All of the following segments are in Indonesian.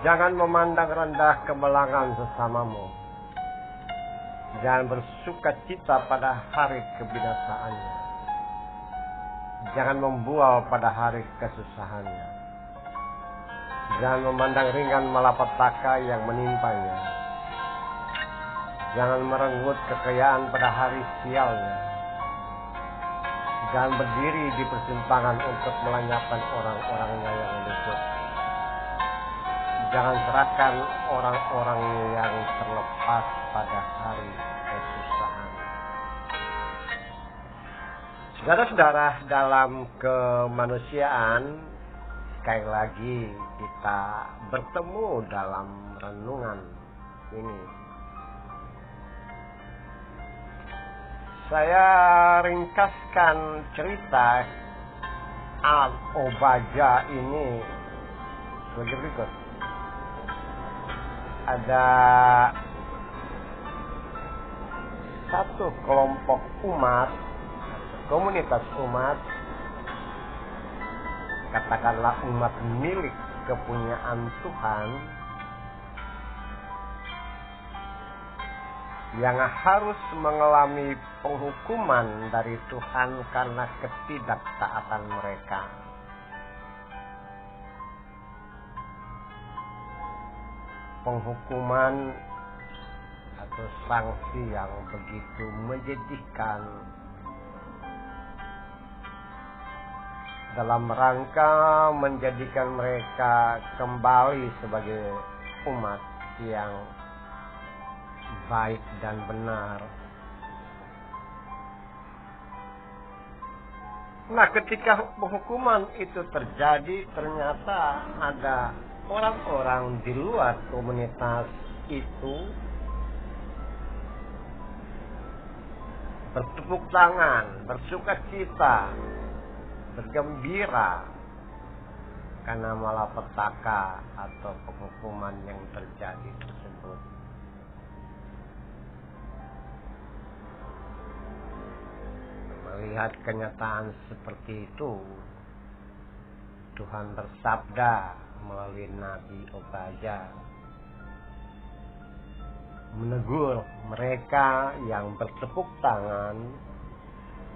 Jangan memandang rendah kemelangan sesamamu. Jangan bersuka cita pada hari kebinasaannya. Jangan membual pada hari kesusahannya. Jangan memandang ringan malapetaka yang menimpanya. Jangan merenggut kekayaan pada hari sialnya. Jangan berdiri di persimpangan untuk melenyapkan orang-orangnya yang luput. Jangan serahkan orang-orang yang terlepas pada hari kesusahan. Saudara-saudara, dalam kemanusiaan, sekali lagi kita bertemu dalam renungan ini. Saya ringkaskan cerita Al-Obajah ini sebagai berikut. Ada satu kelompok umat, komunitas umat, katakanlah umat milik kepunyaan Tuhan, yang harus mengalami penghukuman dari Tuhan karena ketidaktaatan mereka. Penghukuman atau sanksi yang begitu menyedihkan dalam rangka menjadikan mereka kembali sebagai umat yang baik dan benar. Nah, ketika penghukuman itu terjadi, ternyata ada orang-orang di luar komunitas itu bertepuk tangan, bersuka cita, bergembira karena malapetaka atau penghukuman yang terjadi tersebut. Melihat kenyataan seperti itu, Tuhan bersabda melalui Nabi Obajah, menegur mereka yang bertepuk tangan,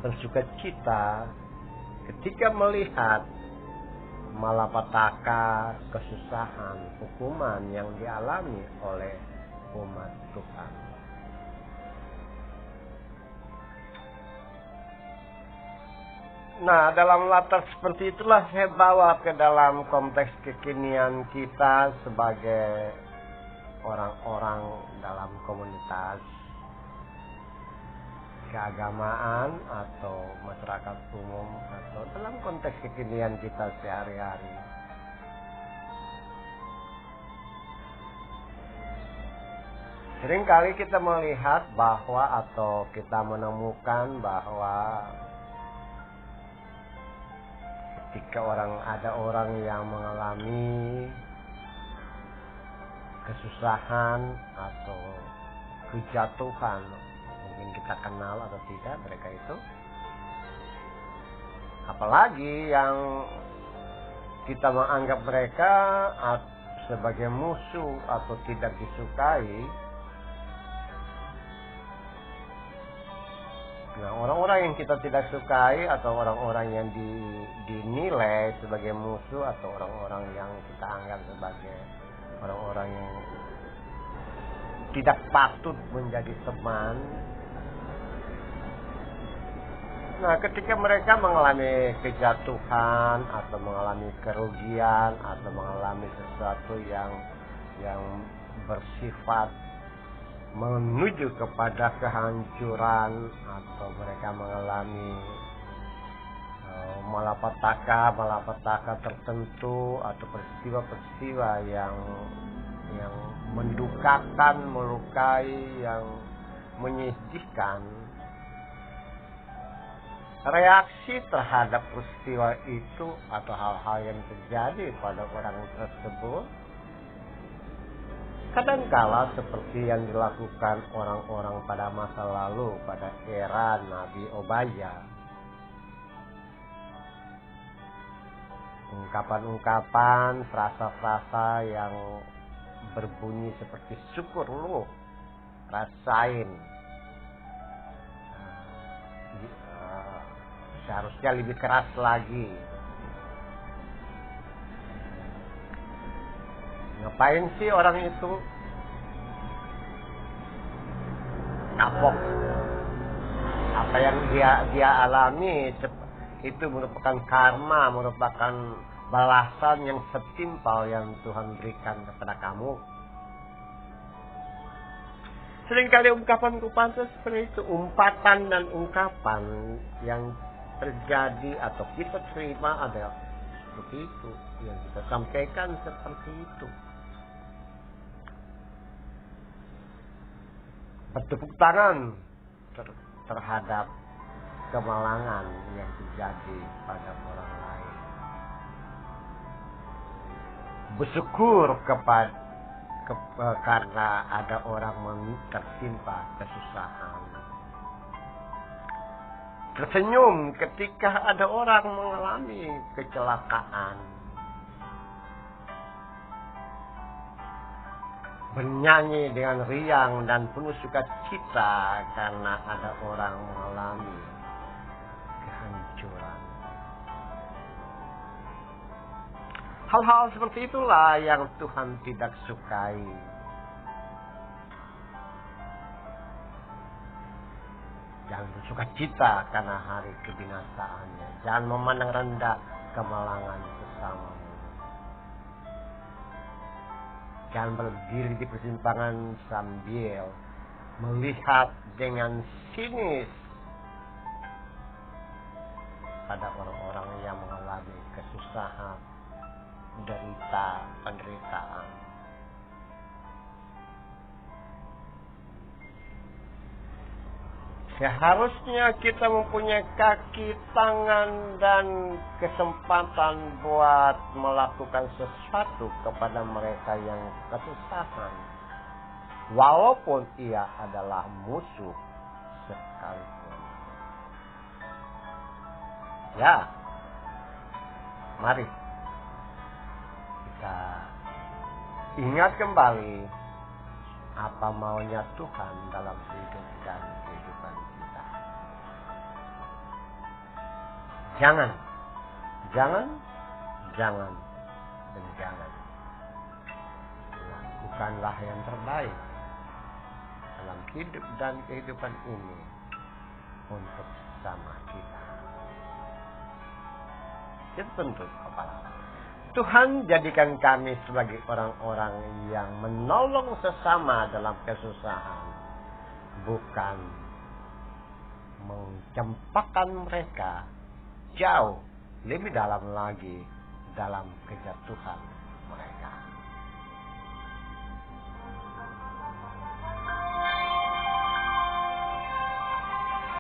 bersuka cita ketika melihat malapetaka, kesusahan, hukuman yang dialami oleh umat Tuhan. Nah, dalam latar seperti itulah saya bawa ke dalam konteks kekinian kita sebagai orang-orang dalam komunitas keagamaan atau masyarakat umum atau dalam konteks kekinian kita sehari-hari. Seringkali kita melihat bahwa atau kita menemukan bahwa ketika ada orang yang mengalami kesusahan atau kejatuhan, mungkin kita kenal atau tidak mereka itu, apalagi yang kita menganggap mereka sebagai musuh atau tidak disukai. Nah, orang-orang yang kita tidak sukai atau orang-orang yang dinilai sebagai musuh atau orang-orang yang kita anggap sebagai orang-orang yang tidak patut menjadi teman. Nah, ketika mereka mengalami kejatuhan atau mengalami kerugian atau mengalami sesuatu yang bersifat menuju kepada kehancuran atau mereka mengalami malapetaka tertentu atau peristiwa-peristiwa yang mendukakan, melukai, yang menyedihkan, reaksi terhadap peristiwa itu atau hal-hal yang terjadi pada orang tersebut kadangkala seperti yang dilakukan orang-orang pada masa lalu pada era Nabi Obajah. Ungkapan-ungkapan, frasa-frasa yang berbunyi seperti syukur, lu rasain. Seharusnya lebih keras lagi. Ngapain sih orang itu kapok? Apa yang dia alami itu merupakan karma, merupakan balasan yang setimpal yang Tuhan berikan kepada kamu. Seringkali ungkapan-ungkapan seperti itu, umpatan dan ungkapan yang terjadi atau kita terima adalah seperti itu, yang kita sampaikan seperti itu. Bertepuk tangan terhadap kemalangan yang terjadi pada orang lain. Bersyukur karena ada orang tertimpa kesusahan. Tersenyum ketika ada orang mengalami kecelakaan. Bernyanyi dengan riang dan penuh sukacita karena ada orang mengalami kehancuran. Hal-hal seperti itulah yang Tuhan tidak sukai. Jangan bersukacita karena hari kebinasaannya. Jangan memandang rendah kemalangan sesamamu. Jangan berdiri di persimpangan sambil melihat dengan sinis pada orang-orang yang mengalami kesusahan, derita, penderitaan. Seharusnya kita mempunyai kaki, tangan, dan kesempatan buat melakukan sesuatu kepada mereka yang kesusahan. Walaupun ia adalah musuh sekalipun. Ya, mari kita ingat kembali apa maunya Tuhan dalam hidup dan kehidupan kita. Jangan lakukanlah yang terbaik dalam hidup dan kehidupan ini untuk sesama kita. Itu tentu kepala. Tuhan jadikan kami sebagai orang-orang yang menolong sesama dalam kesusahan, bukan mencampakkan mereka jauh lebih dalam lagi dalam kejatuhan.